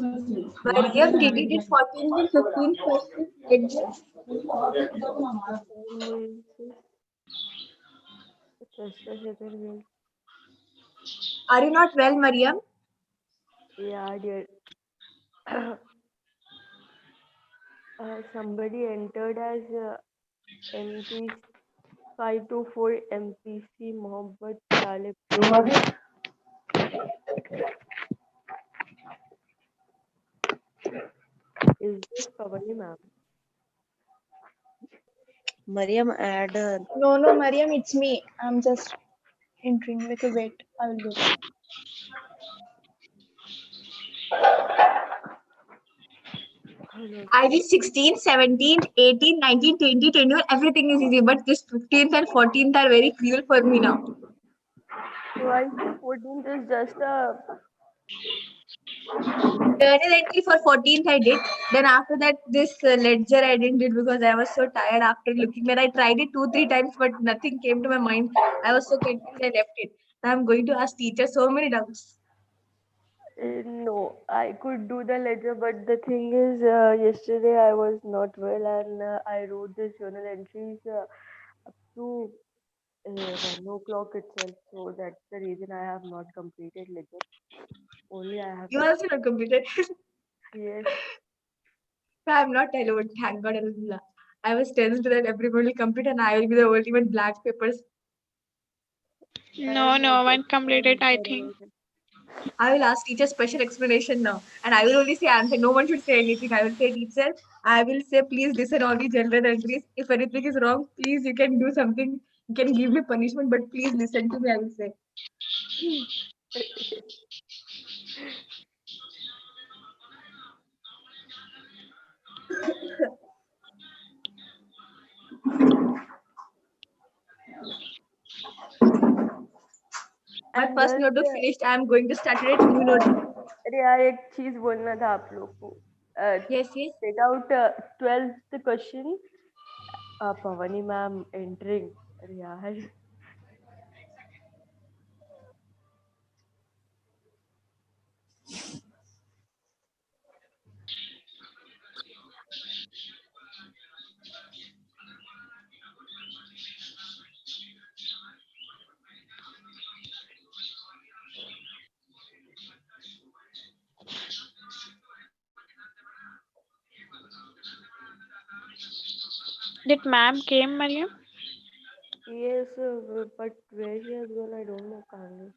Mariam, did you did 14th and 15th question? Are you not well, Mariam? Yeah, dear. Somebody entered as MP 524 MPC Mohammed Talib. Is this Pavani ma'am? Mariam, add. No, Mariam, it's me. I'm just entering. Wait. I will do it. I did 16, 17, 18, 19, 20, 21. Everything is easy, but this 15th and 14th are very cruel for me now. So I see 14th is just a Journal entry for 14th I did. Then after that, this ledger I didn't did because I was so tired after looking. When I tried it 2-3 times, but nothing came to my mind. I was so confused, I left it. Now I'm going to ask teacher so many doubts. no. I could do the ledger, but the thing is, yesterday I was not well and I wrote this journal entries up to 1 o'clock itself. So that's the reason I have not completed ledger. Only I have. You also not completed. Yes. I'm not alone. Thank God. Alhamdulillah. I was tense that everybody will complete and I will be the only one black papers. No one completed, I think. I will ask teacher special explanation now. And I will only say answer. No one should say anything. I will say teacher, I will say please listen all the general entries. If anything is wrong, please you can do something. You can give me punishment, but please listen to me, I will say. My And first then notebook finished. I am going to start it new notebook. अरे यार एक चीज बोलना था आप लोग को Yes. take out 12th question Pavani ma'am entering अरे यार Did ma'am came, Mariam? yes but where she has gone I don't know Kangi.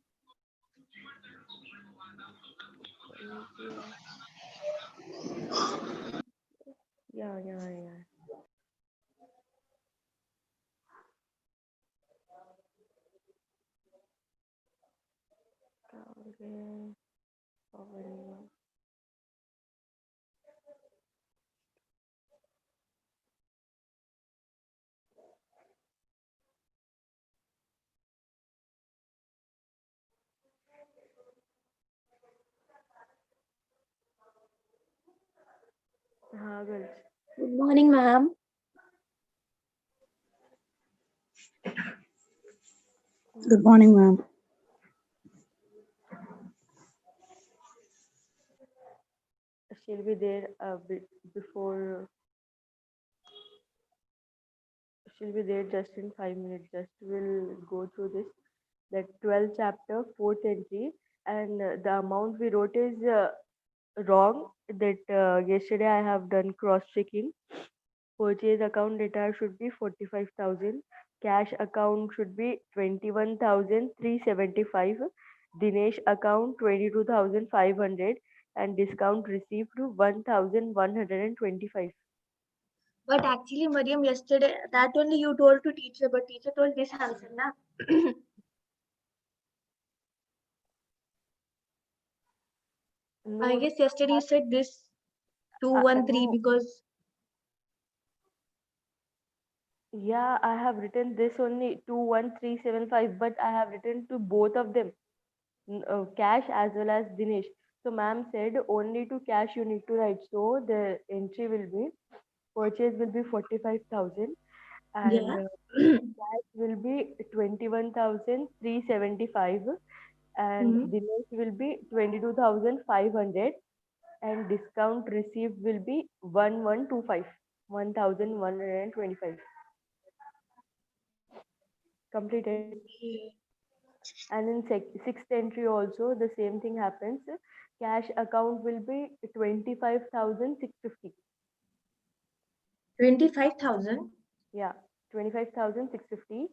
Yeah. Okay. Pavani. हाँ girls. Good morning, ma'am. Good morning, ma'am. She'll be there before. She'll be there just in 5 minutes. Just we'll go through this. That 12th chapter, 4th entry, and the amount we wrote is wrong. That yesterday I have done cross checking. Purchase account data should be 45,000. Cash account should be 21,375. Dinesh account 22,500 and discount received to 1,125. But actually, Mariam, yesterday, that only you told to teacher, but teacher told this answer, na? No, I guess yesterday you said this 213 no. because Yeah, I have written this only 21375, but I have written to both of them, cash as well as Dinesh. So, ma'am said only to cash you need to write. So, the entry will be purchase will be 45,000 and yeah. cash will be 21,375 and Hmm. Dinesh will be 22,500 and discount received will be 1125, 1125. Completed. And in sixth entry also the same thing happens. Cash account will be 25,650. 25,000. Yeah, 25,650.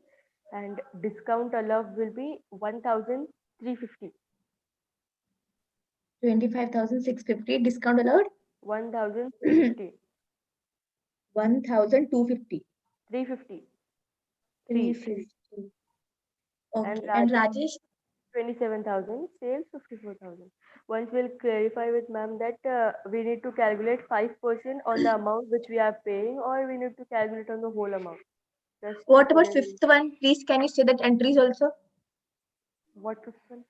And discount allowed will be 1,350. 25,650. Discount allowed 1,350. 1,250. 350. 3. 350. And Okay. And Rajesh, Rajesh, 27,000. Sales 54,000. Once we'll clarify with ma'am that we need to calculate 5% on the amount which we are paying, or we need to calculate on the whole amount. Just what about tell me fifth one? Please, can you say that entries also? what question?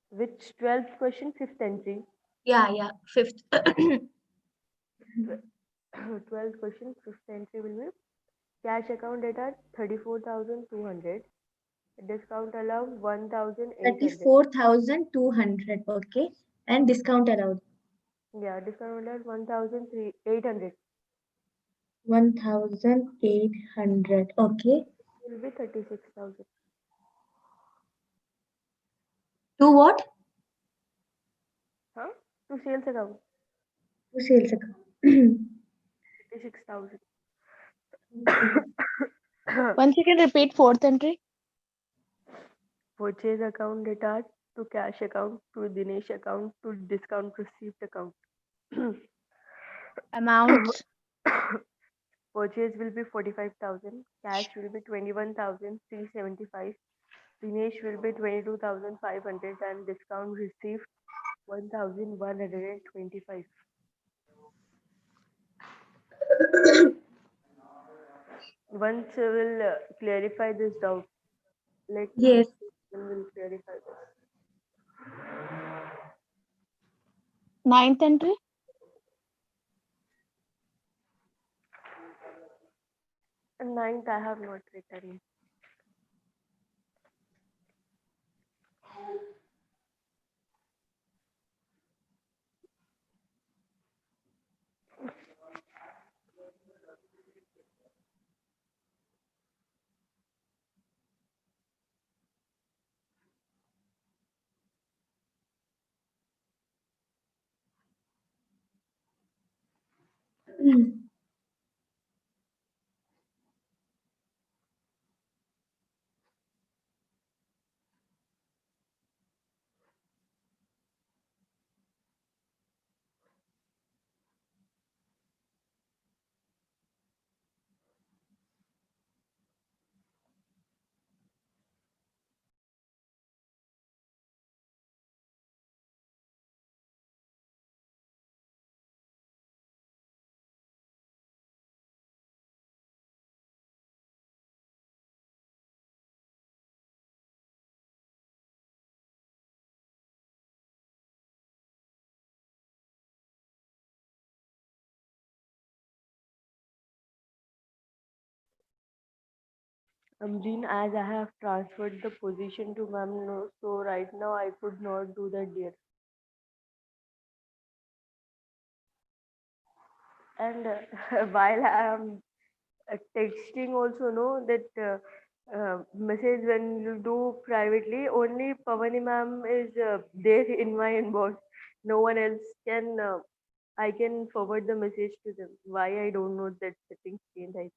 Which 12th question? Fifth entry. Yeah. Fifth. 12th question, fifth entry will be cash account data 34,200. Discount allowed 1,800. 34,200. Okay. And discount allowed Yeah, discount allowed 1,800. 1,800. Okay. Will be 36,000. To what? Huh? To sales account To sales account. 36,000. Once you can repeat fourth entry. Purchase account data to cash account to Dinesh account to discount received account. Amounts. Purchase will be 45,000. Cash will be 21,375. Dinesh will be 22,500 and discount received 1,125. Once we'll clarify this doubt, let me know Yes. and we'll clarify this. Ninth entry. And ninth, I have not written. Jean, as I have transferred the position to ma'am, no, so right now I could not do that, dear. And while I am texting also, no, that message when you do privately, only Pavani ma'am is there in my inbox. No one else can. I can forward the message to them. Why I don't know that setting changed.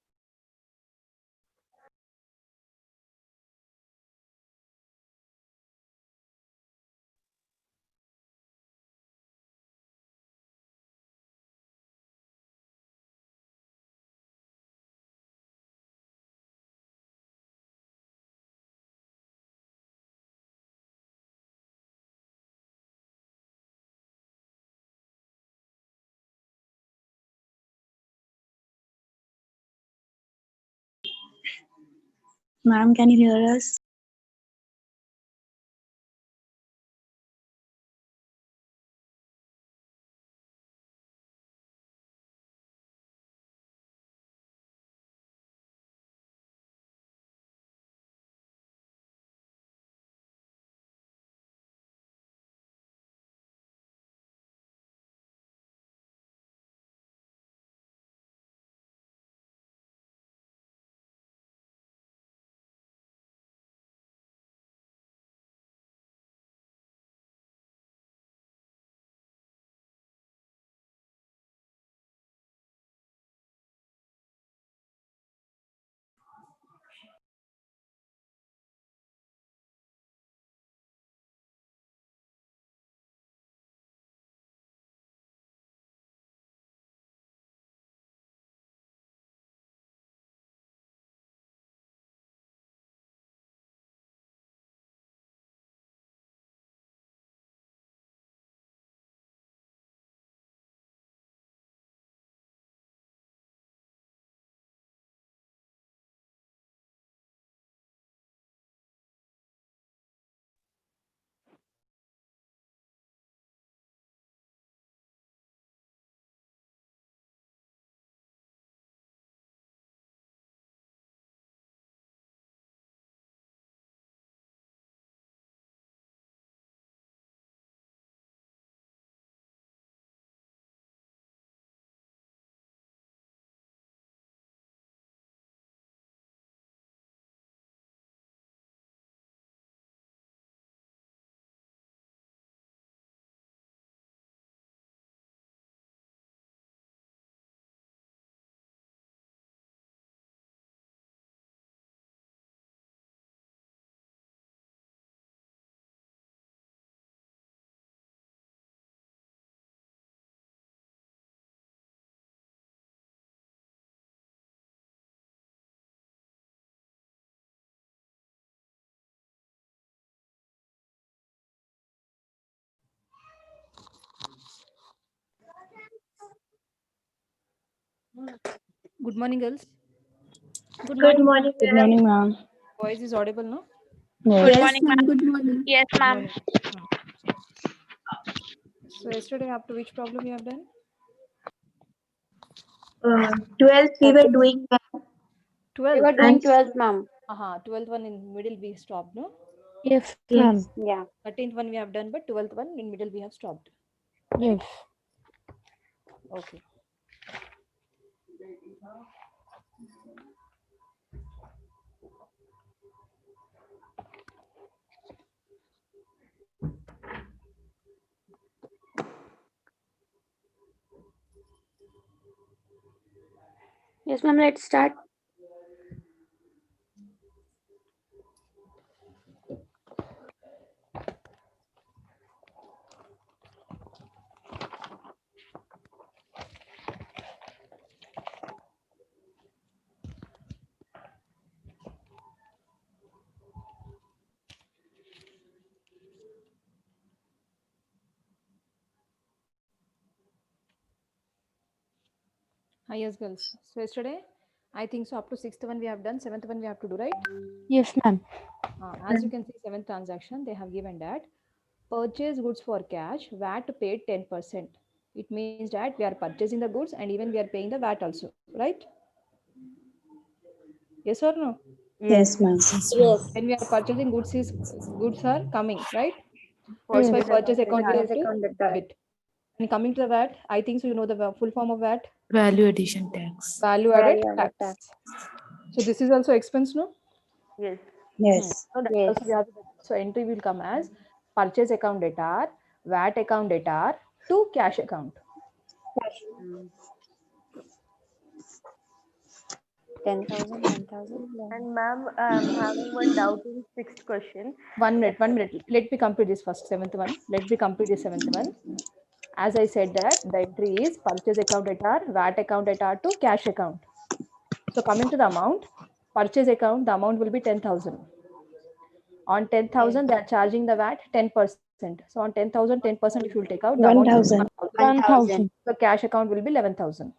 Ma'am, can you hear us? Good morning, girls. Good morning, Good ma'am. morning, ma'am. Voice is audible, no? Yes. Yes, ma'am. Good morning. Yes, Good ma'am. morning. So yesterday, up to which problem you have done? 12th we were doing, ma'am. 12th. We were doing And 12th, ma'am. 12th one in middle we stopped, no? Yes, yes, ma'am. Yeah. 13th one we have done, but 12th one in middle we have stopped. Yes. Okay. Yes, ma'am. Let's start. Hi, yes, girls. So yesterday, I think so up to 6th one we have done, 7th one we have to do, right? Yes, ma'am. As you can see, 7th transaction, they have given that purchase goods for cash, VAT paid 10%. It means that we are purchasing the goods and even we are paying the VAT also, right? Yes or no? Yes, ma'am. Yes. When we are purchasing goods are coming, right? That's Yes. why purchase account we have Purchase to account debit. debit. And coming to the VAT, I think so you know the full form of VAT, Value addition tax. value added Value-added tax. tax. So this is also expense, no? Yes. Yes. So that Yes. also we have to debit. So entry will come as purchase account debtor, VAT account debtor to cash account. 10,000, 9,000. And ma'am, I'm having one doubt in sixth question. 1 minute. Let me complete this first, 7th one. Let me complete the 7th one. As I said that the entry is purchase account debtor, VAT account debtor to cash account. So coming to the amount, purchase account, the amount will be 10,000. On 10,000, they are charging the VAT 10%. So on 10,000, 10% if you will take out, the amount is 1,000. 1,000. 1,000. So cash account will be 11,000.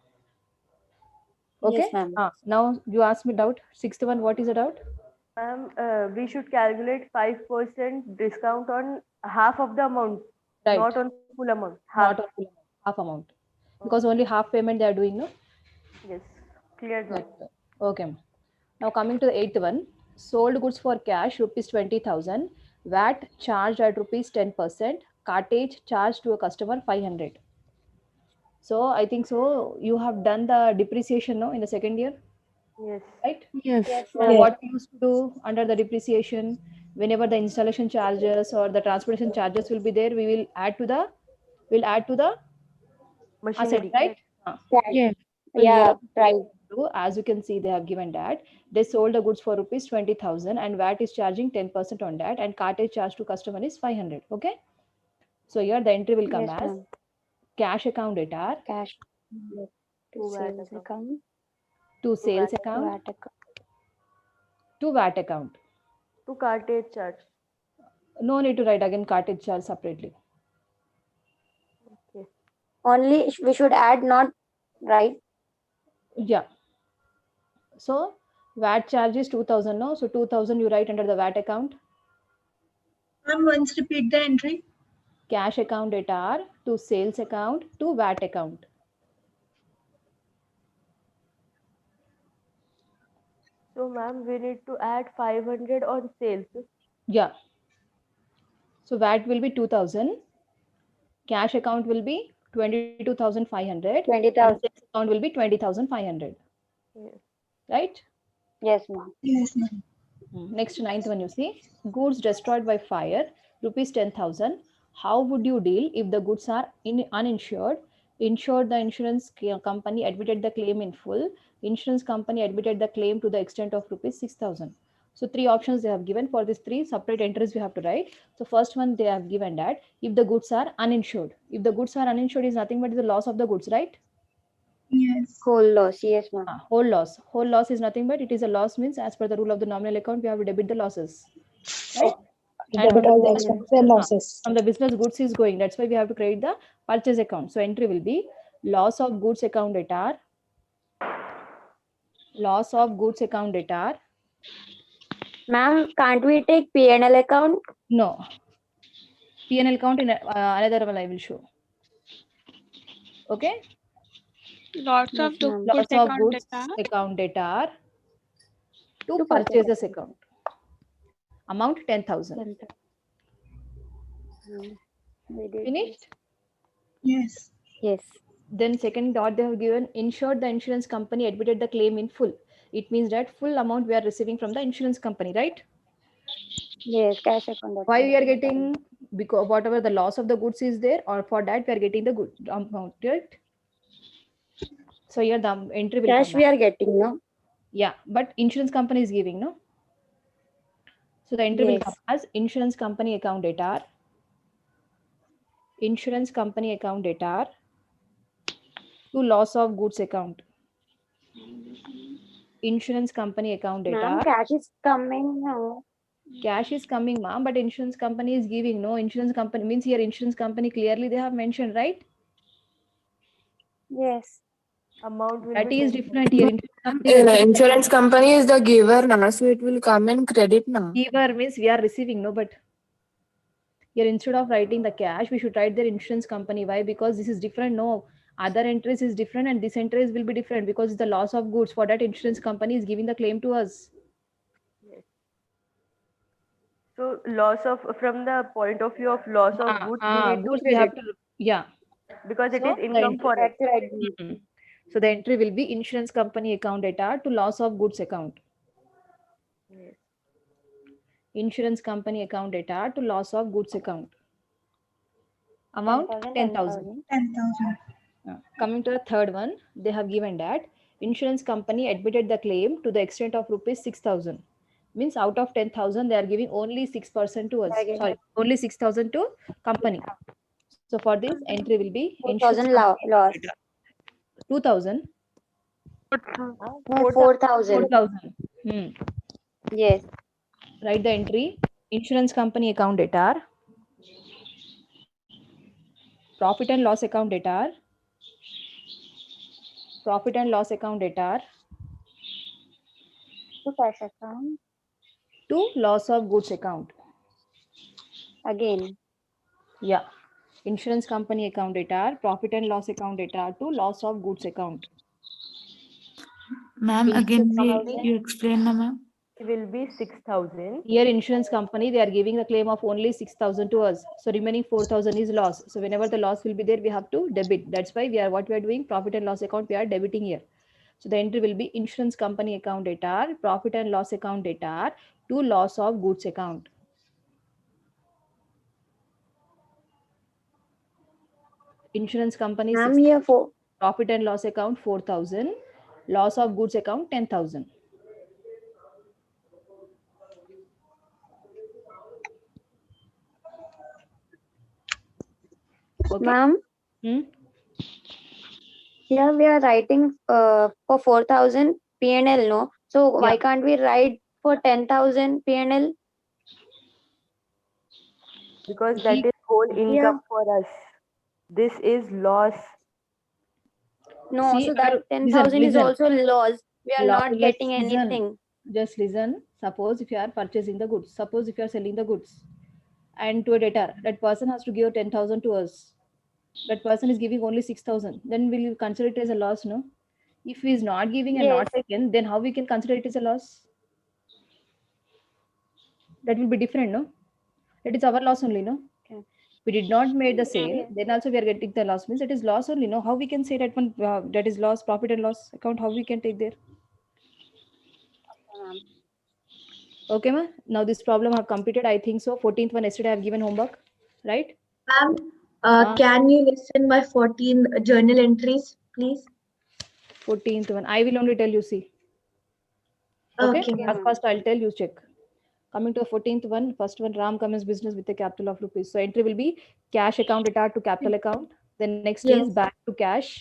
Okay. Yes, ma'am. Now you ask me doubt. 6th one, what is the doubt? Ma'am, we should calculate 5% discount on half of the amount, Right. not on full amount. Half. Not on full amount, half amount. Because only half payment they are doing, no? Yes. Clear, ma'am. Okay. Ma'am. Now coming to the 8th one, sold goods for cash rupees 20,000, VAT charged at rupees 10%, cartage charged to a customer 500. So I think so you have done the depreciation, no, in the second year, Yes. right? Yes. So Yes. what we used to do under the depreciation, whenever the installation charges or the transportation charges will be there, we'll add to the asset, Machinery. right? Yes. So Yeah, here, right. as you can see, they have given that they sold the goods for rupees 20,000 and VAT is charging 10% on that, and cartage charge to customer is 500. Okay. So here the entry will come Yes, as ma'am. cash account debtor Cash To to VAT sales account. account. to sales VAT account VAT account. to VAT account. To cartage charge. No need to write again cartage charge separately. Okay. Only we should add, not right. Yeah. So VAT charge is 2,000. No, so 2,000 you write under the VAT account. ma'am, once repeat the entry. Cash account debtor to sales account to VAT account. So, ma'am, we need to add 500 on sales. Yeah. So VAT will be 2,000. Cash account will be 22,500 and 20,000. sales account will be 20,500. Yes. Right? Yes, ma'am. Yes, ma'am. Next, 9th one you see. Goods destroyed by fire, rupees 10,000. How would you deal if the goods are uninsured? Insured, the insurance company admitted the claim in full. Insurance company admitted the claim to the extent of rupees 6,000. So three options they have given. For these three separate entries we have to write. So first one they have given that if the goods are uninsured. If the goods are uninsured is nothing but the loss of the goods, right? Yes. Whole loss. Yes, ma'am. Whole loss. Whole loss is nothing but it is a loss means as per the rule of the nominal account we have to debit the losses. Right? And Debit all the expenses and losses. from the business goods is going. That's why we have to create the purchase account. So entry will be loss of goods account debtor Loss of goods account debtor. Ma'am, can't we take P&L account? No. P&L account in another one I will show. Okay. Lots Yes, of the ma'am. Loss goods of account goods data. account debtor to To purchases account. Amount 10,000. 10,000. We did Finished? Yes. Yes. Then second dot they have given insured the insurance company admitted the claim in full. It means that full amount we are receiving from the insurance company, right? Yes, cash account. That's Why right. we are getting, because whatever the loss of the goods is there, or for that we are getting the good amount, right? So here the entry will Cash come we back. are getting, no? Yeah, but insurance company is giving, no? So the entry will Yes. come as insurance company account debtor, insurance company account debtor to loss of goods account, insurance company account Ma'am, debtor. cash is coming now. Cash is coming, ma'am, but insurance company is giving. No, insurance company means here insurance company clearly they have mentioned, right? Yes. Amount will That be is 10,000. different here. Insurance company is the giver now, so it will come in credit now. Giver means we are receiving, no, but here instead of writing the cash, we should write their insurance company. Why? Because this is different. No, other entries is different and this entries will be different because it's the loss of goods. For that, insurance company is giving the claim to us. Yes. So loss of, from the point of view of loss of goods, we need to Goods we credit have to, yeah. because it So is the income entry, for us. That's right. Mhm. So the entry will be insurance company account data to loss of goods account. Yes. Insurance company account data to loss of goods account. Amount 10,000. 10,000. Coming to the third one, they have given that insurance company admitted the claim to the extent of rupees 6,000. Means out of 10,000, they are giving only 6% to us. Again. Sorry, only 6,000 to company. So for this, entry will be 4,000 insurance company loss. 2,000, No, 4,000. 4,000. Yes. Write the entry. Insurance company account data, profit and loss account data, profit and loss account data To cash account. to loss of goods account. Again. Yeah. Insurance company account data, profit and loss account data to loss of goods account. Ma'am, again Company. you explain na ma'am. It will be 6,000. Here insurance company, they are giving the claim of only 6,000 to us. So remaining 4,000 is loss. So whenever the loss will be there, we have to debit. That's why what we are doing, profit and loss account, we are debiting here. So the entry will be insurance company account data, profit and loss account data to loss of goods account. Insurance company Ma'am, 6,000, here for profit and loss account 4,000, loss of goods account 10,000. Okay. ma'am, Hmm? here we are writing for 4,000 P&L, no? So why Yeah. can't we write for 10,000 P&L? Because that is whole income for us. This is loss. No, See, so that listen, 10,000 is also loss. We are not let's getting listen. anything. Just listen. Suppose if you are purchasing the goods, suppose if you are selling the goods, and to a debtor, that person has to give 10,000 to us. That person is giving only 6,000. Then will you consider it as a loss? No. If he is not giving and Yes. not taken, then how we can consider it as a loss? That will be different, no? That is our loss only, no? Okay. We did not make the sale. Yes. Then also we are getting the loss. Means it is loss only, no? How we can say that one that is loss, profit and loss account? How we can take there? Okay, ma. Now this problem I have completed. I think so. 14th one yesterday I have given homework, right? Ma'am, Ah. can you listen my 14 journal entries, please? 14th one. I will only tell you. See. Okay. Okay, ma'am. First I'll tell you. Check. Coming to the 14th one. First one, Ram commence business with a capital of rupees. So entry will be cash account data to capital account. Then next Yes. is back to cash.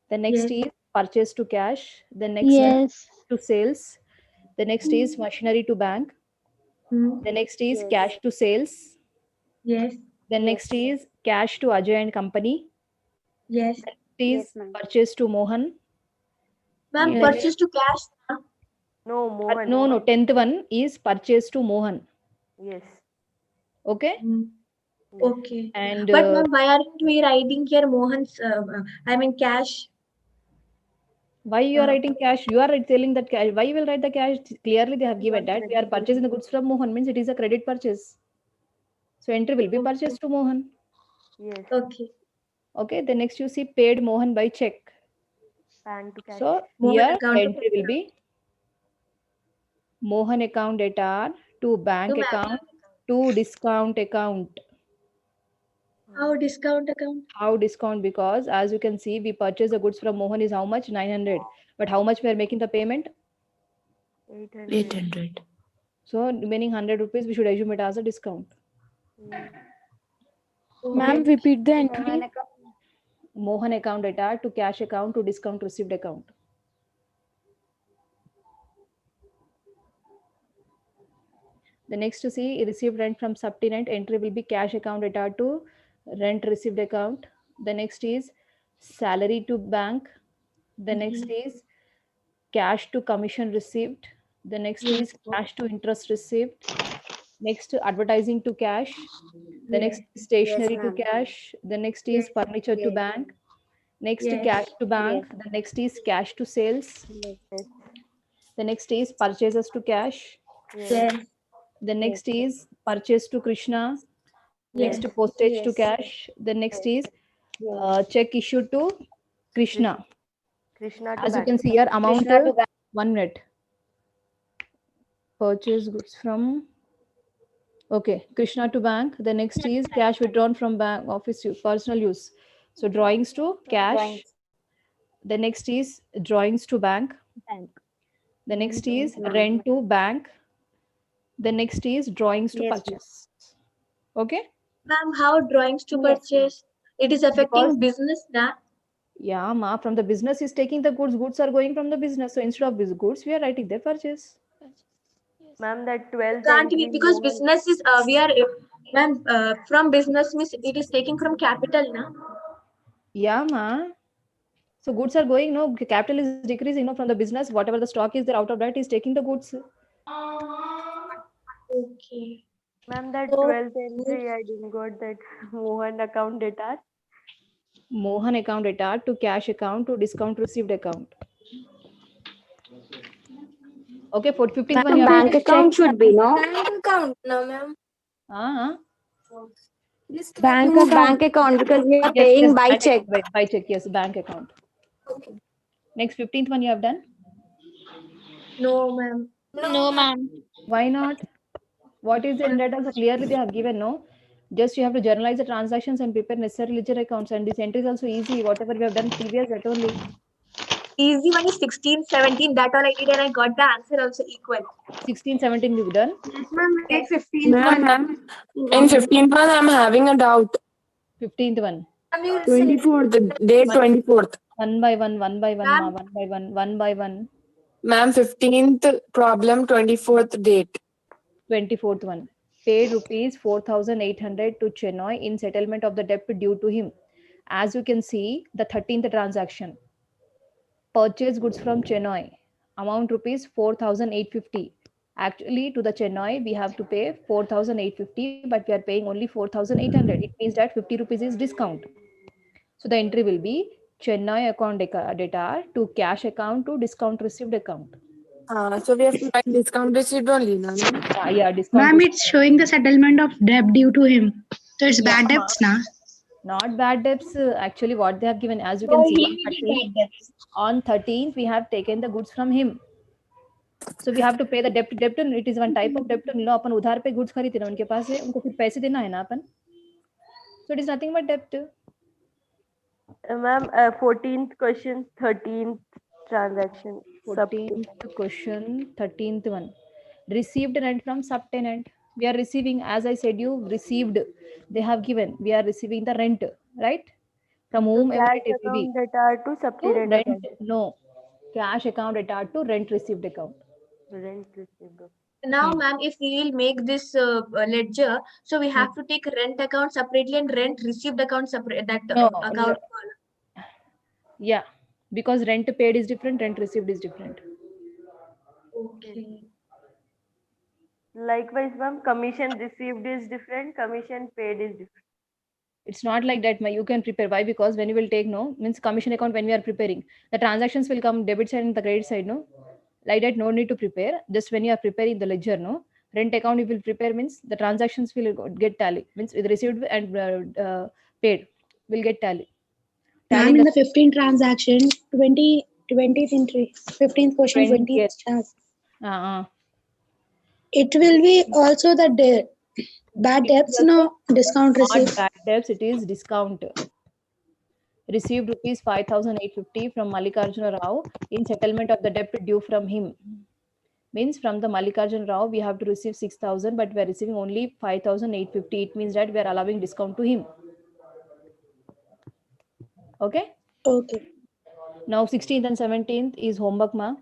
The next Yes. is purchase to cash. The next one Yes. to sales. The next is machinery to bank. Hmm. The next is Yes. cash to sales. Yes. Then next is cash to Ajay and company. Yes. Next is Yes, ma'am. purchase to Mohan. Ma'am, Yes. purchase to cash. Na? No, Mohan. No, 10th one is purchase to Mohan. Yes. Okay. Mm, Yes. okay. And But ma'am, why aren't we writing here Mohan's? I mean cash. why you are writing cash? You are telling that cash. Why you will write the cash? Clearly, they have given that we are purchasing the goods from Mohan, means it is a credit purchase. So entry will be purchased to Mohan. Yes. Okay. Okay. Then next you see paid Mohan by check. Bank to cash. So Mohan here account the to entry will be Mohan account data to bank To bank account to discount account. How discount account? How discount? Because as you can see, we purchase the goods from Mohan is how much? 900. But how much we are making the payment? 800. 800. So remaining 100 rupees, we should assume it as a discount. Ma'am, repeat the entry. Mohan account. Mohan account data to cash account to discount received account. The next to see received rent from subtenant, entry will be cash account data to rent received account. The next is salary to bank. The next is cash to commission received. The next is cash to interest received. Next advertising to cash. The next is stationery to ma'am. cash. The next is furniture to bank. Next Yes. cash to bank. The next is cash to sales. Yes. The next is purchases to cash. Yes. The next is purchase to Krishna. Next Yes. postage to cash. The next is check issued to Krishna. Krishna to As you bank. can see here, amount Krishna to bank. 1 minute. Purchase goods from. Okay, Krishna to bank. The next is cash withdrawn from bank office use, personal use. So drawings to cash. The next is drawings to bank. The next is rent to bank. The next is drawings to purchase. Okay. Ma'am, how drawings to purchase? It is affecting business na? Yeah, ma, from the business is taking the goods. Goods are going from the business. So instead of goods, we are writing their purchase. Ma'am, that 12th Can't we? entry. Because Mohan. business is we are ma'am from business means it is taking from capital na? Yeah, ma. So goods are going, no, capital is decreasing, no, from the business. Whatever the stock is there out of that is taking the goods. Okay. Ma'am, that So, 12th entry, I didn't got that Mohan account data. Mohan account data to cash account to discount received account. Okay, for 15th one, you have Bank account should be, no? Bank account, no, ma'am. Bank Bank account because we are Yes, paying yes, by bank check. account, by check, yes, bank account. Next 15th one you have done. no, ma'am. No, ma'am. Why not? What is the end data? So clearly they have given, no. Just you have to journalize the transactions and prepare necessary ledger accounts. And this entry is also easy. Whatever we have done previous, that only. Easy one is 16, 17. That all I did and I got the answer also equal. 16, 17 you've done. Yes, ma'am. Take 15th Ma'am, one. in 15th one, I'm having a doubt. 15th one. 24th, date 24th. One by one, ma, Ma'am. one by one. Ma'am, 15th problem, 24th date. 24th one. Paid rupees 4,800 to Chennai in settlement of the debt due to him. As you can see, the 13th transaction. Purchase goods from Chennai. Amount rupees 4,850. Actually, to the Chennai, we have to pay 4,850, but we are paying only 4,800. It means that 50 rupees is discount. So the entry will be Chennai account data to cash account to discount received account. So we have to write discount receipt only, no, ma'am? Yeah, discount. Ma'am, it's showing the settlement of debt due to him. So it's bad debts now. Not bad debts. Actually, what they have given, as you can see, on 13th, we have taken the goods from him. So we have to pay the debt. It is one type of debt. अपन उधार पे goods खरीदते ना उनके पास है, उनको फिर पैसे देना है ना अपन. So it is nothing but debt. Ma'am, 14th question, 13th transaction. 14th question, 13th one. Received rent from subtenant. We are receiving, as I said, you received. They have given. We are receiving the rent, right? From whom Cash it will be? account data to To subtenant rent. account. No. Cash account data to rent received account. Rent received. Now, ma'am, if we will make this ledger, so we have to take rent account separately and rent received account separate. That No, account. Yeah. because rent paid is different, rent received is different. Okay. Likewise, ma'am, commission received is different, commission paid is different. It's not like that. You can prepare. Why? Because when you will take means commission account, when we are preparing, the transactions will come debit side and the credit side. Like that, no need to prepare. Just when you are preparing the ledger, rent account you will prepare means the transactions will get tally. Means with received and paid will get tally. Tally Ma'am, in the 15th transaction, 20th entry, 15th question, 20th 20th. chance. It will be also the bad debts, no discount Not received. bad debts, it is discount. Received rupees 5,850 from Mallikarjuna Rao in settlement of the debt due from him. Means from the Mallikarjuna Rao, we have to receive 6,000, but we are receiving only 5,850. It means that we are allowing discount to him. Okay? Okay. Now 16th and 17th is homework, ma.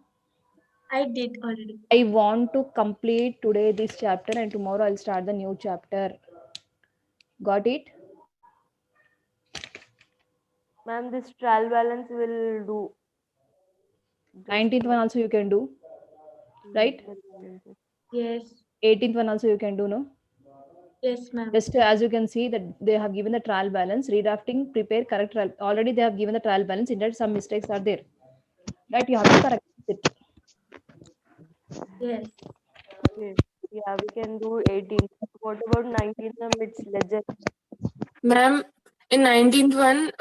I did already. I want to complete today this chapter and tomorrow I'll start the new chapter. Got it? Ma'am, this trial balance will do. 19th one also you can do. Right? Yes. 18th one also you can do, no? Yes, ma'am. Just as you can see that they have given the trial balance, redrafting, prepare, correct trial. Already they have given the trial balance. In that some mistakes are there. Right? You have to correct it. Yes. Okay. Yeah, we can do 18th. What about 19th? It's ledger. Ma'am, in 19th one,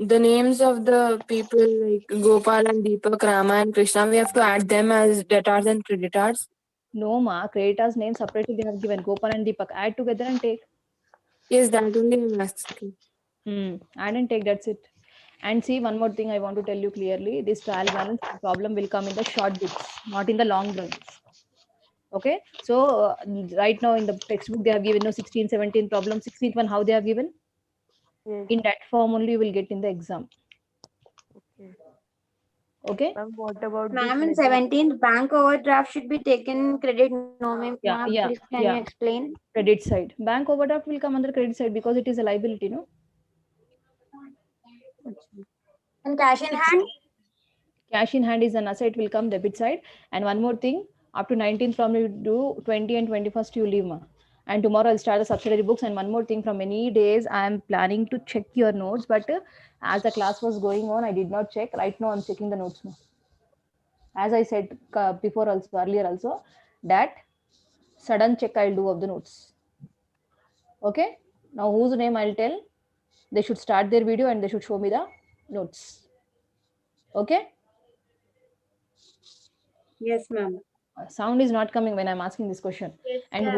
the names of the people like Gopal and Deepak, Rama and Krishna, we have to add them as debtors and creditors. No, ma. Creditors name separately they have given. Gopal and Deepak. Add together and take. Yes, that only I'm asking. Add and take. That's it. And see, one more thing I want to tell you clearly. This trial balance problem will come in the short bits, not in the long runs. Okay. So right now in the textbook they have given 16, 17 problem. 16th one how they have given? Yes. In that form only you will get in the exam. Okay. Okay. Ma'am, what about Ma'am, in this ledger? 17th, bank overdraft should be taken credit. No, ma'am. Yeah. Please, can you explain? Credit side. Bank overdraft will come under credit side because it is a liability, no? And cash in hand? Cash in hand is an asset, will come debit side. And one more thing, up to 19th from you do 20 and 21st you leave, ma. And tomorrow I'll start the subsidiary books. And one more thing, from many days I am planning to check your notes, but as the class was going on, I did not check. Right now I'm checking the notes, ma. As I said before also, earlier also, that sudden check I'll do of the notes. Okay. Now whose name I'll tell? They should start their video and they should show me the notes. Okay. Yes, ma'am. Sound is not coming when I'm asking this question. Yes, And ma'am.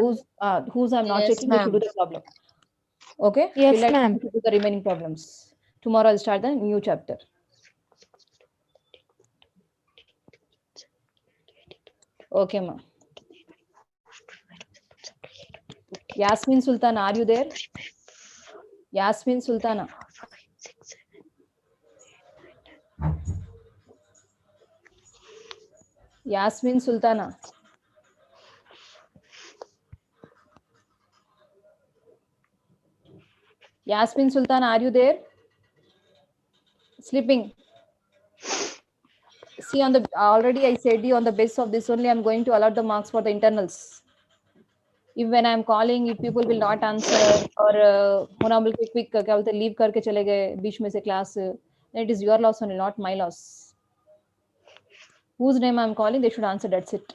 whose I'm not Yes, checking, they should do ma'am. the problem. Okay. Yes, Till that ma'am. time, you should do the remaining problems. Tomorrow I'll start the new chapter. Okay, ma'am. Yasmin Sultana, are you there? Yasmin Sultana. Yasmin Sultana. Yasmin Sultana, are you there? Sleeping. See, on the already I said you on the basis of this only I'm going to allot the marks for the internals. If when I'm calling, if people will not answer or होना बोल के quick क्या बोलते leave करके चले गए बीच में से class, then it is your loss only, not my loss. Whose name I'm calling, they should answer. That's it.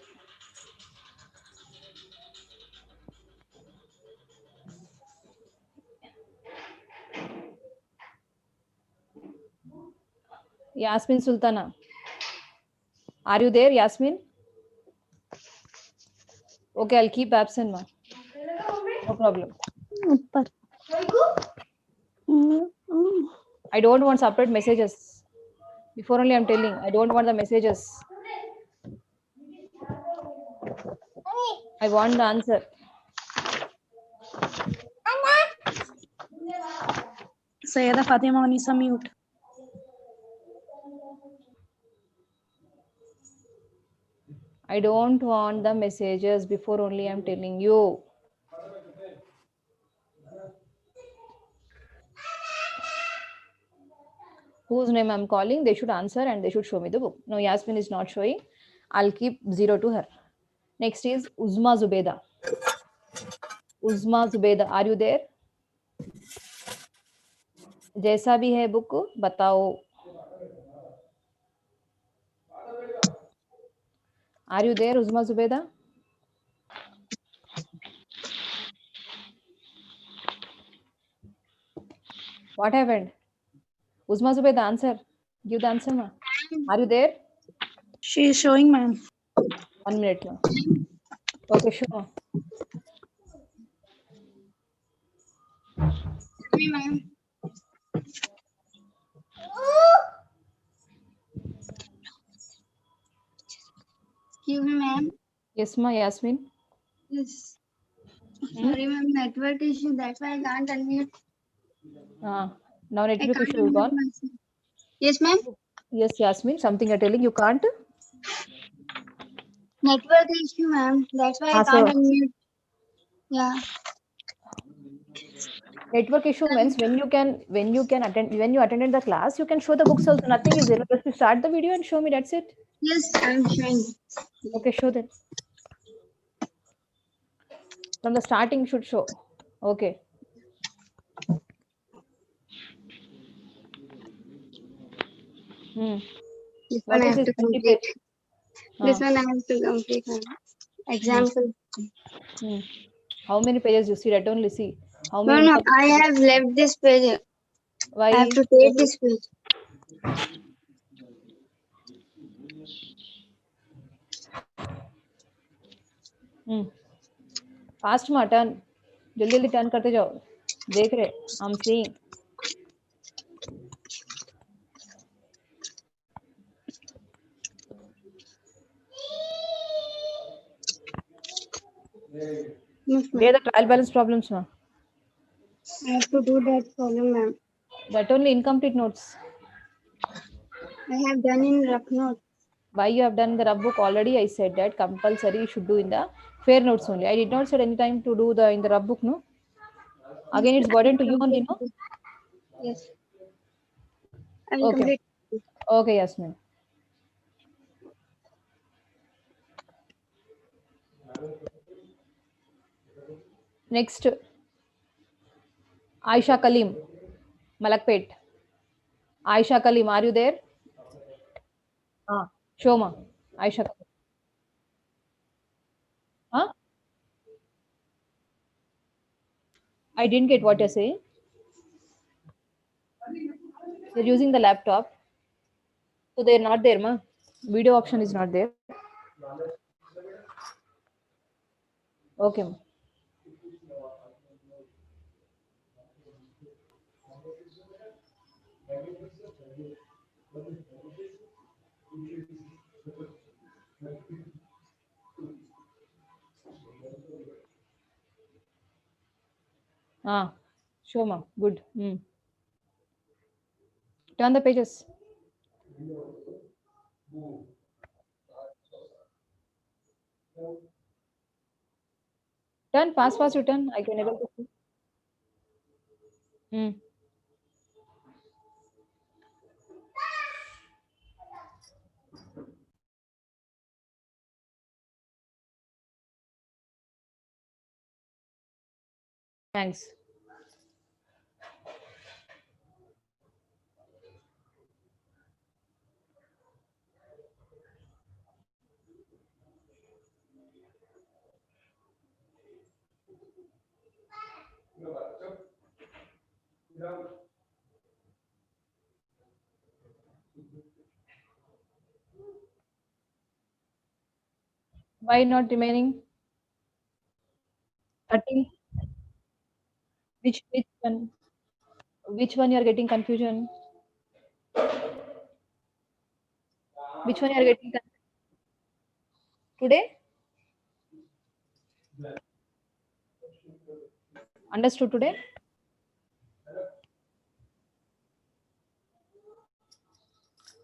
Yasmin Sultana. Are you there, Yasmin? Okay, I'll keep absent, ma. No problem. I don't want separate messages. Before only I'm telling, I don't want the messages. I want the answer. Sayyida Fatima Anisa, mute. I don't want the messages. Before only I'm telling you. whose name I'm calling, they should answer and they should show me the book. No, Yasmin is not showing. I'll keep 0 to her. Next is Uzma Zubeda. Uzma Zubeda, are you there? जैसा भी है book बताओ. Are you there, Uzma Zubeda? What happened? Uzma Zubeda, answer. Give the answer, ma. Are you there? She is showing, ma'am. 1 minute, ma. Okay, sure. Excuse me, ma'am. Yes, ma, Yasmin. Yes. Sorry, ma'am. Network issue. That's why I can't unmute. Now I network can't issue is unmute gone. myself. Yes, ma'am. Yes, Yasmin, something you're telling you can't. Network issue, ma'am. That's why I So can't unmute. Yeah. network issue means when you attended the class, you can show the books also. Nothing is there. Just to start the video and show me. That's it. Yes, I'm showing. Okay, show then. From the starting should show. Okay. This What one I is have this to 20 complete. page? This one I have to complete. Example. How many pages you see? That only see. How No, many? no. I have left this page. Why? I have to take this page. Fast में turn जल्दी जल्दी turn करते जाओ. देख रहे I'm seeing. Where the trial balance problems, ma? I have to do that problem, ma'am. That only incomplete notes. I have done in rough notes. Why you have done the rough book already? I said that compulsory you should do in the fair notes only. I did not say any time to do the in the rough book, no. Again, it's burden to you only, no. Yes. I will Okay. complete. Okay, Yasmin. Next, Aisha Kalim, Malakpet. Aisha Kalim, are you there? Show ma. Aisha Kalim. Huh? I didn't get what you're saying. They're using the laptop. So they're not there, ma. Video option is not there. Okay, ma. Show ma. Good. Turn the pages. Turn fast, you turn. I can able to see. Thanks. Why not remaining? 30. Which one? Which one you are getting confusion? Which one you are getting today? Understood today?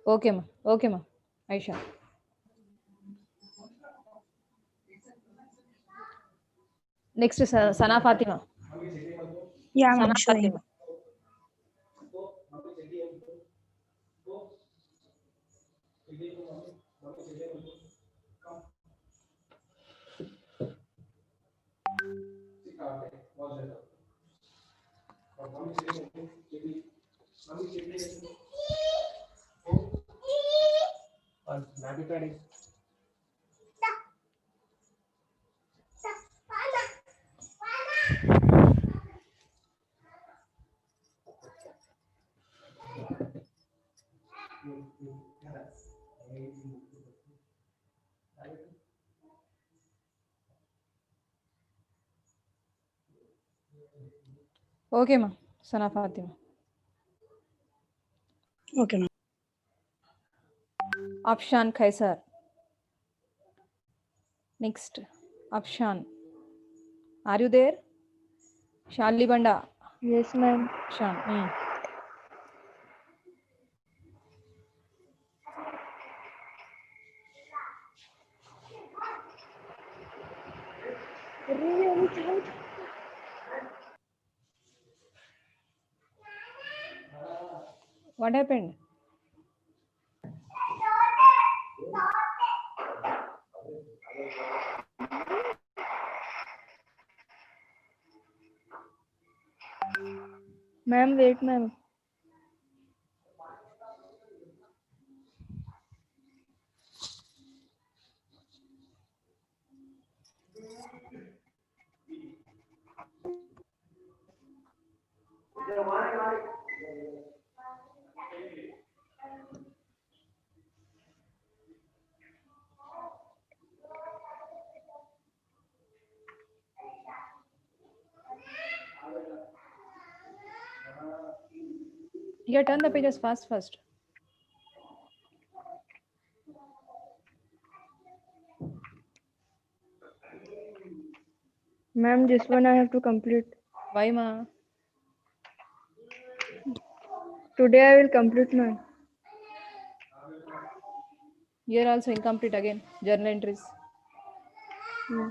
Okay, ma. Okay, ma. Aisha. Next is Sana Fatima. Yeah, Sana ma'am, showing. Fatima. Okay, ma. Sana Fatima. Okay, ma'am. Afshan Khaisar. Next, Afshan. Are you there? Shali Banda. Yes, ma'am. Afshan. What happened? Ma'am, wait, ma'am. Here, turn the pages fast, first. Ma'am, this one I have to complete. Why, ma? Today I will complete, ma'am. Here also incomplete again. Journal entries. Yes.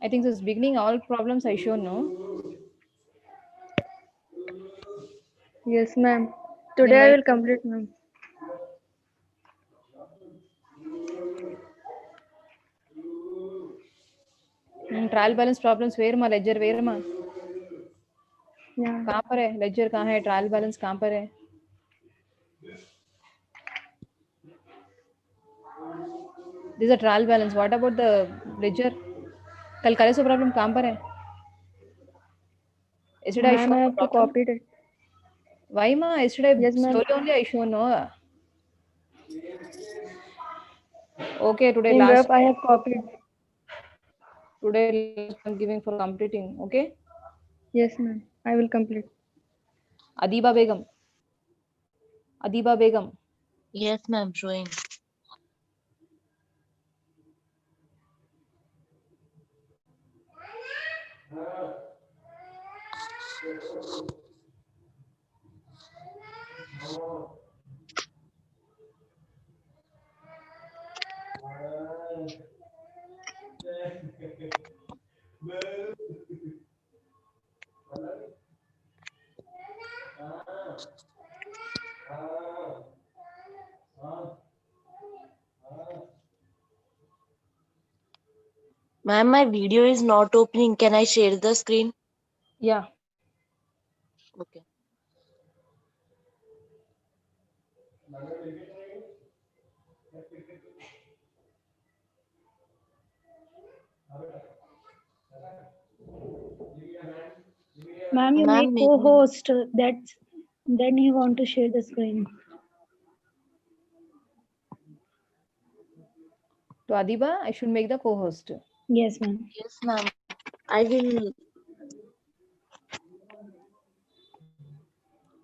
I think since beginning all problems I shown, no? Yes, ma'am. Today I why- will complete, ma'am. Trial balance problems where ma'am ledger where ma'am Yeah. कहाँ पर है laser कहाँ है trial balance कहाँ पर है this a trial balance what about the ledger कल कैलेसो प्रॉब्लम कहाँ पर है yesterday I Ma'am, showed I the have to problem copy it. why ma yesterday Yes, ma'am. slowly only I show no okay today In last rough, I have copied. today I'm giving for completing okay Yes, ma'am. I will complete. Adiba Begum Yes, ma'am, showing. Ma'am, my video is not opening. Can I share the screen? yeah Okay. Ma'am, you Ma'am, make maybe- co-host. That's then you want to share the screen. to Adiba I should make the co-host Yes, ma'am. Yes, ma'am. I will.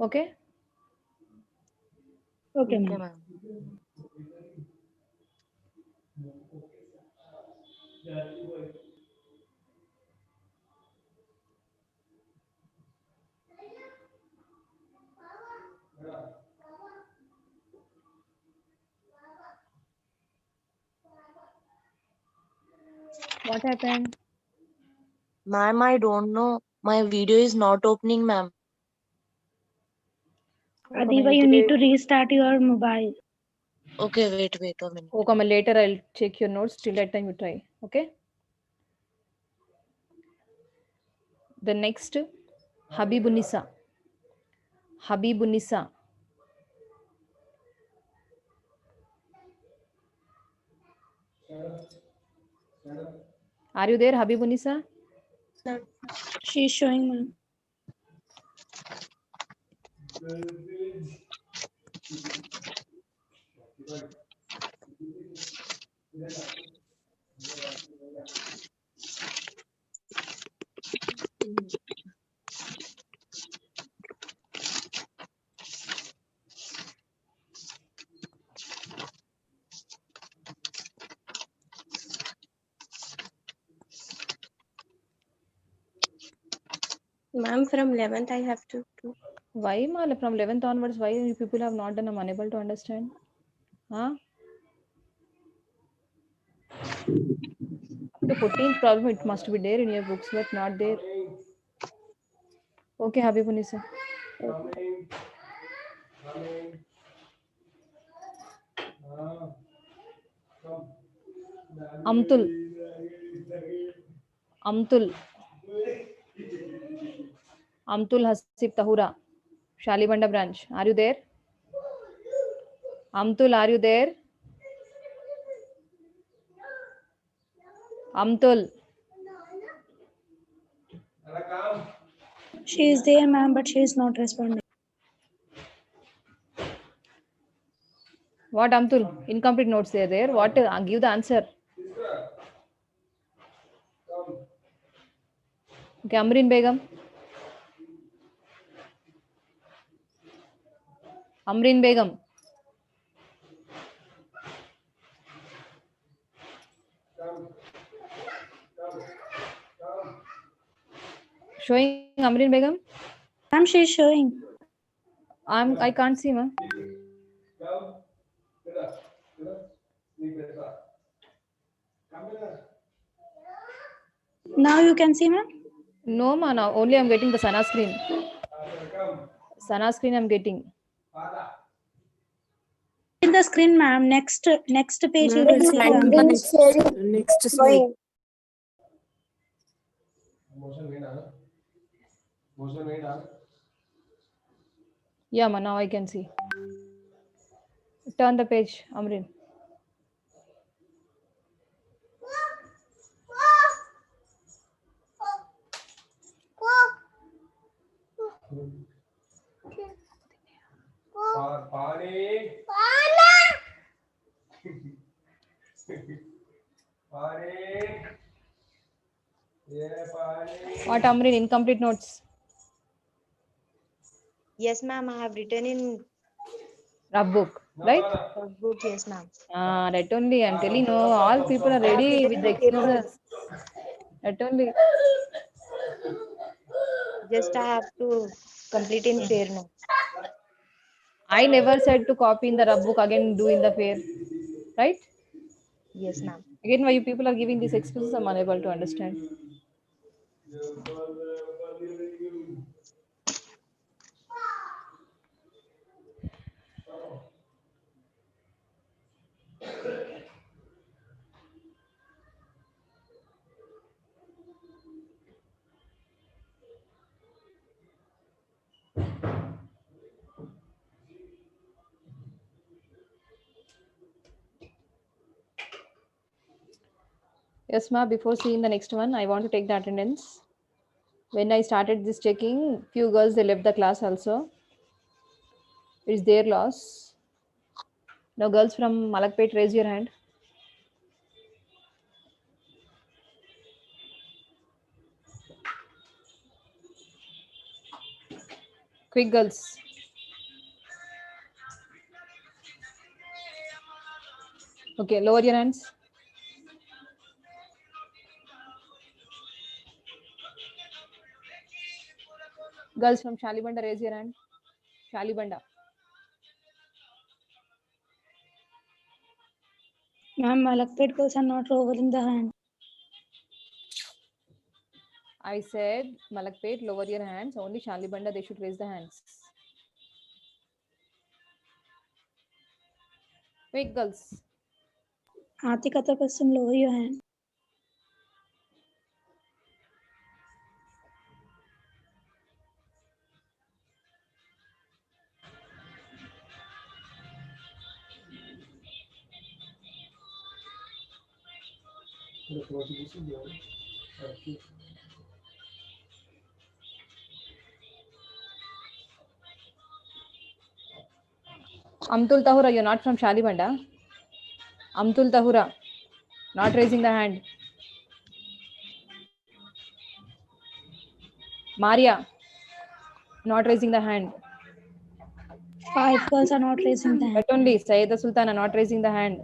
Okay, okay Okay, ma'am. ma'am. what happened Ma'am, I don't know. My video is not opening, ma'am. Adiba, you need to restart your mobile. Okay, wait a minute. Okay, later I'll check your notes. Till that time you try. Okay. The next, Habibunisa. Habibunisa. Are you there, Habibunisa? She's showing, ma'am. Ma'am, from 11th I have to do. Why, Mala? From 11th onwards, why you people have not done? I'm unable to understand. Huh? The 14th problem, it must be there in your books, but not there. Okay, Habibunisa. Amtul. Amtul. Amtul Hasib Tahura. Shalibanda branch. Are you there? Amtul, are you there? Amtul. She is there, ma'am, but she is not responding. What, Amtul? Incomplete notes are there. What? Give the answer. Okay, Amreen Begum. Amreen Begum. Showing Amreen Begum? Ma'am, she is showing. I can't see, ma'am. Now you can see, ma'am. No, ma'am. Only I'm getting the Sana screen. Sana screen I'm getting. In the screen, ma'am. Next page you will see, ma'am. Next slide. Yeah, ma'am. Now I can see. Turn the page, Amreen. What, Amreen? Incomplete notes. Yes, ma'am, I have written in Rough book, right? book. Yes, ma'am. That only I'm telling. No, all people are ready with the excuses. That only. Just I have to complete in fair notes. I never said to copy in the rough book again. Do in the fair, right? Yes, ma'am. Again, why you people are giving these excuses? I'm unable to understand. Yes, ma'am. Before seeing the next one, I want to take the attendance. When I started this checking, few girls they left the class also. It's their loss. Now, girls from Malakpet, raise your hand. Quick, girls. Okay, lower your hands. Girls from Shalibanda, raise your hand. Shalibanda. Ma'am, Malakpet girls are not lowering the hand. I said Malakpet, lower your hands. Only Shalibanda, they should raise the hands. Quick, girls. Atika Kasum, lower your hand. Amtul Tahura, you're not from Shalibanda. Amtul Tahura, not raising the hand. Maria, not raising the hand. 5 girls are not raising the hand. But only Sayyida Sultana, not raising the hand.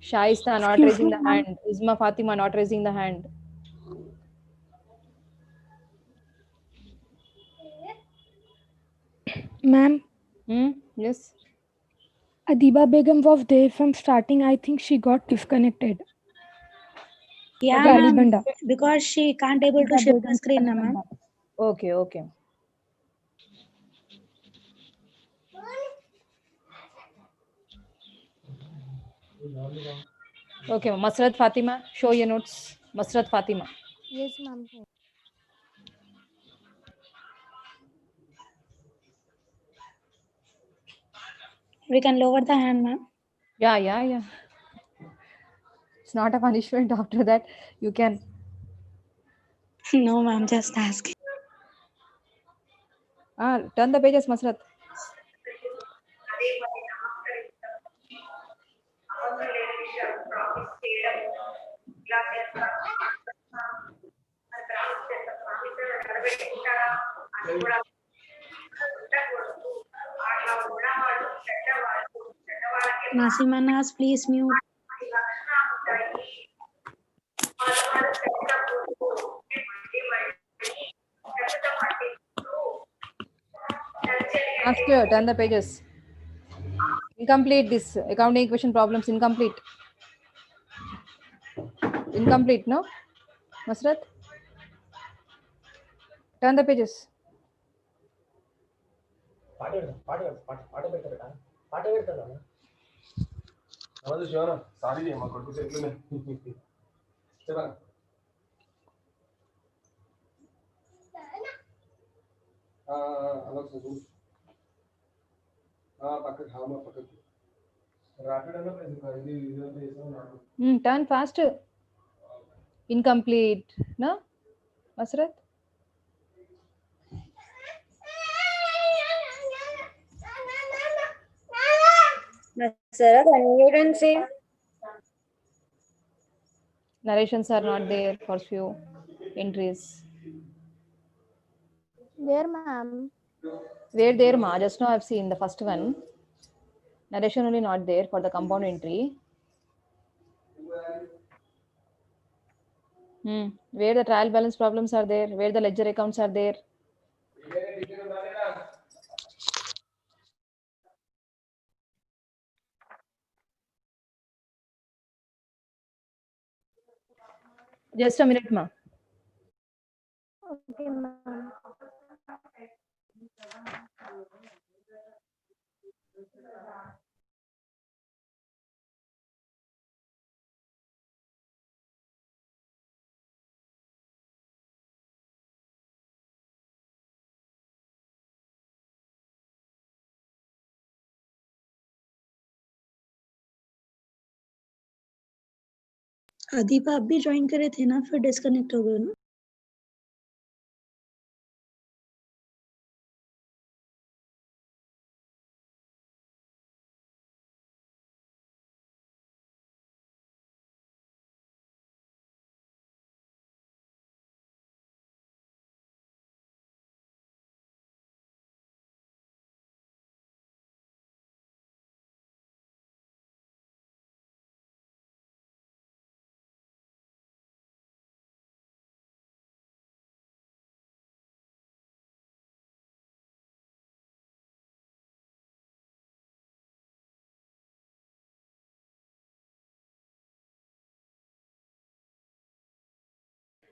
Shaista, not Excuse raising me, the ma'am. hand. Isma Fatima, not raising the hand. Ma'am, Yes. Adiba Begum was there from starting. I think she got disconnected. Yeah, Okay. ma'am, Shalibanda. because she can't able to Adiba share the Begum, screen, na, ma'am. Shalibanda. Okay, okay. Okay, Masrat Fatima, show your notes. Masrat Fatima. Yes, ma'am. We can lower the hand, ma'am. Yeah. It's not a punishment. After that, you can. No, ma'am, just asking. Turn the pages, Masrat. Nasimanas, please mute. Master, turn the pages. Incomplete. This accounting equation problems incomplete. Incomplete, no? Masrat? Turn the pages. Turn faster. Incomplete, no? Masrat? Sarah, unmute and say. Narrations are not there for few entries. There, ma'am. Where there, ma? Just now I've seen the first one. Narration only not there for the compound entry. Where the trial balance problems are there, where the ledger accounts are there. Just a minute, ma. Okay, ma'am. अदीपा आप भी join करे थे ना, फिर disconnect हो गए ना.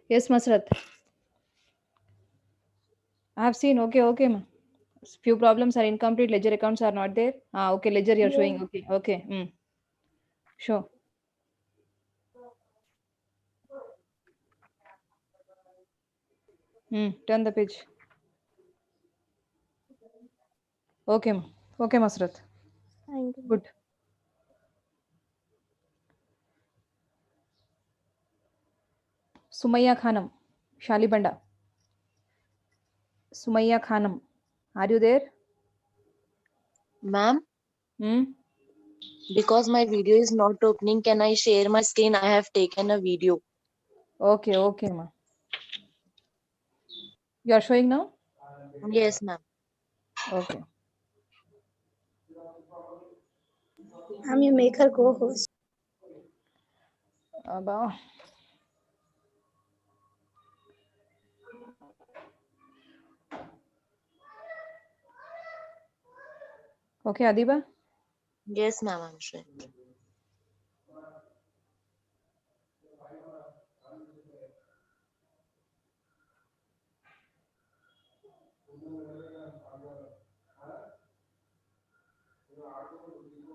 Yes, Masrat. I have seen. Okay, ma. Few problems are incomplete. Ledger accounts are not there. Okay, ledger you're showing. Okay. Sure. Turn the page. Okay, okay, Masrat. Thank you. Good. Sumaya Khanam, Shalibanda. Sumaya Khanam, are you there? Ma'am, Hmm? because my video is not opening, can I share my screen? I have taken a video. Okay, okay, ma. You are showing now? Yes, ma'am. Okay. You make her co-host. Abba. Okay, Adiba. Yes, ma'am, I'm sure.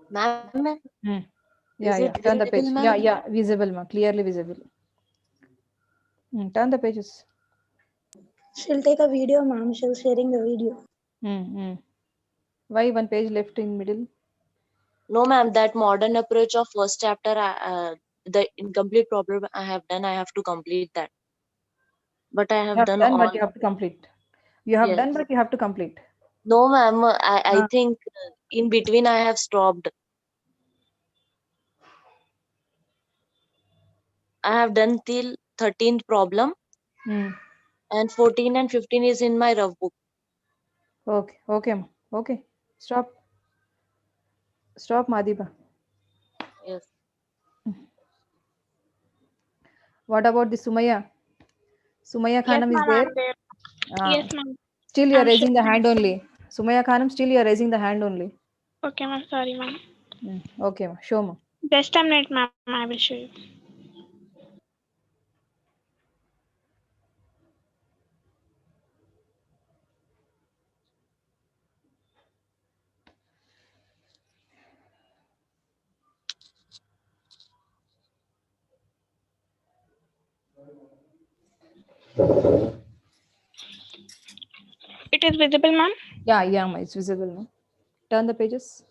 Ma'am, Yeah, is yeah. it Turn the page. visible, Yeah, ma'am? yeah. Visible, ma. Clearly visible. Turn the pages. She'll take a video, ma'am. She'll sharing the video. Why one page left in middle? No, ma'am, that modern approach of first chapter, the incomplete problem I have done, I have to complete that. But I You have have done done, all. but you have to complete. You have done, Yes. but you have to complete. No, ma'am, I Ah. think in between I have stopped. I have done till 13th problem, and 14 and 15 is in my rough book. Okay, okay, ma. Okay. Stop. Stop, Madiba. Yes. What about the Sumaya? Sumaya Yes, Khanam is ma'am, there? I'm there. Yes, ma'am. Still you are I'm raising the sure. hand only. Sumaya Khanam, still you are raising the hand only. Okay, ma'am. Sorry, ma'am. Okay, ma. Show ma. Just a minute, ma'am. I will show you. It is visible, ma'am? Yeah, yeah, ma. It's visible, ma. Turn the pages.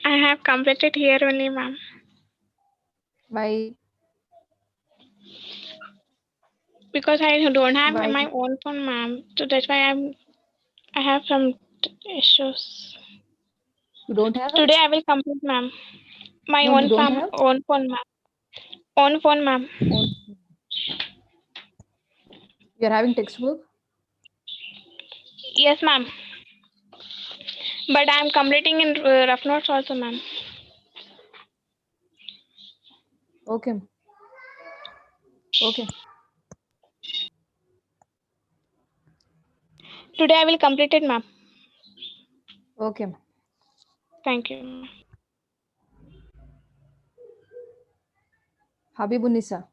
I have completed here only, ma'am. Why? Because I don't have Why? my own phone, ma'am. So that's why I have some issues. You don't have? Today I will complete, ma'am. My No, you own don't phone, have? ma'am. Own phone, ma'am. You are having textbook? Yes, ma'am. But I am completing in rough notes also, ma'am. Okay. Okay. Today I will complete it, ma'am. Okay. Thank you, ma'am. Habibunisa.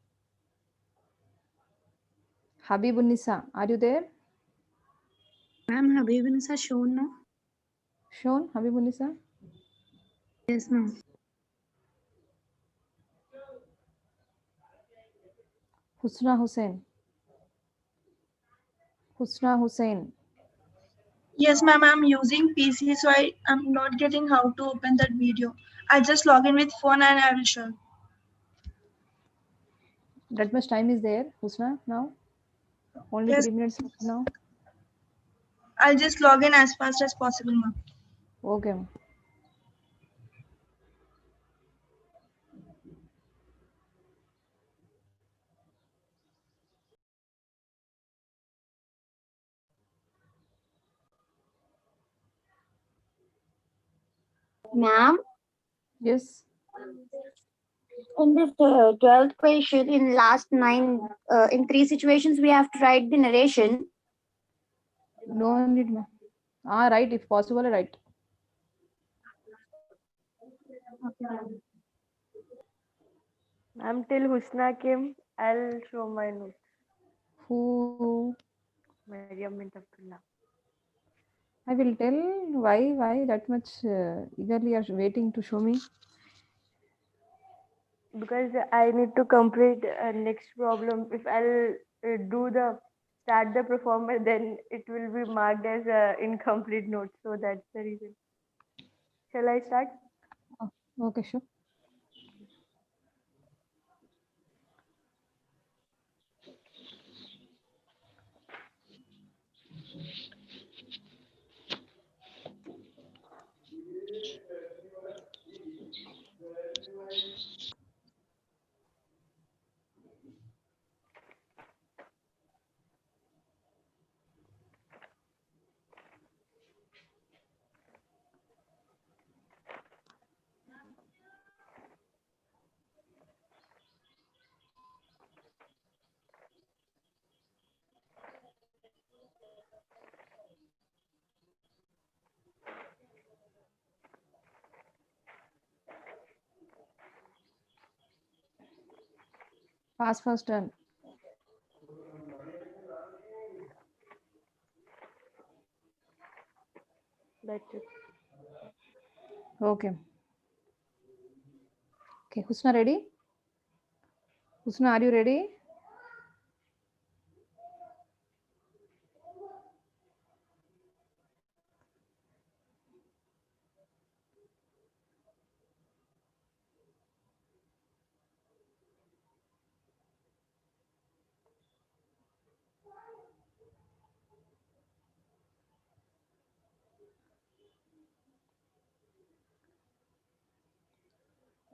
Habibunisa, are you there? Ma'am, Habibunisa shown now? Shown, Habibunisa? Yes, ma'am. Husna Hussain. Husna Hussain. Yes, ma'am, I'm using PC, so I'm not getting how to open that video. I just log in with phone and I will show. That much time is there, Husna, now? Only Yes. 3 minutes now? I'll just log in as fast as possible, ma'am. Okay. Ma'am? Yes. In this 12th question, in last 9, in 3 situations, we have to write the narration. No need, ma'am. Right, if possible, right. Ma'am, till Husna came, I'll show my notes. Who? Maryam bint Abdullah. I will tell why that much eagerly are waiting to show me. Because I need to complete next problem. If I'll start the performer, then it will be marked as incomplete note. So that's the reason. Shall I start? Okay, sure. Fast done. That's it. Okay. Okay, Husna ready? Husna, are you ready?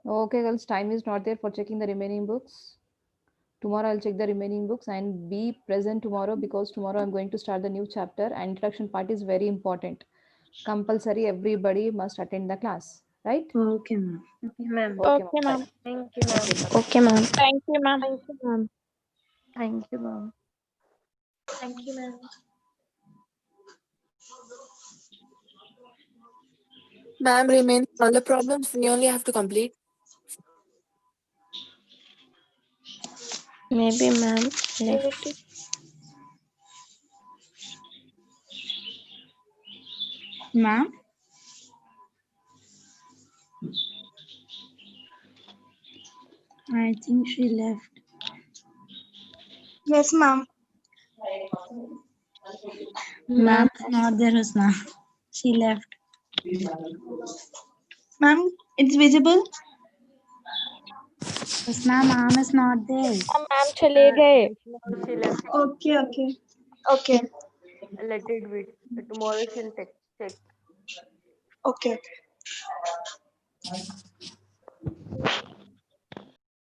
Okay, girls, time is not there for checking the remaining books. Tomorrow I'll check the remaining books and be present tomorrow because tomorrow I'm going to start the new chapter and introduction part is very important. Compulsory, everybody must attend the class, right? Okay, ma'am. Okay, ma'am. Okay, Bye. ma'am. Thank you, ma'am. Okay, ma'am. Thank you, ma'am. Thank you, ma'am. Thank you, ma'am. Thank you, ma'am. Ma'am, remaining all the problems we only have to complete. Maybe, ma'am. Next. Ma'am? I think she left. Yes, ma'am. Ma'am is not there, Husna. She left. Ma'am, it's visible? Husna, ma'am is not there. Ma'am चले गए. She left. Okay, okay. Okay. Let it be. Tomorrow she'll check. Okay.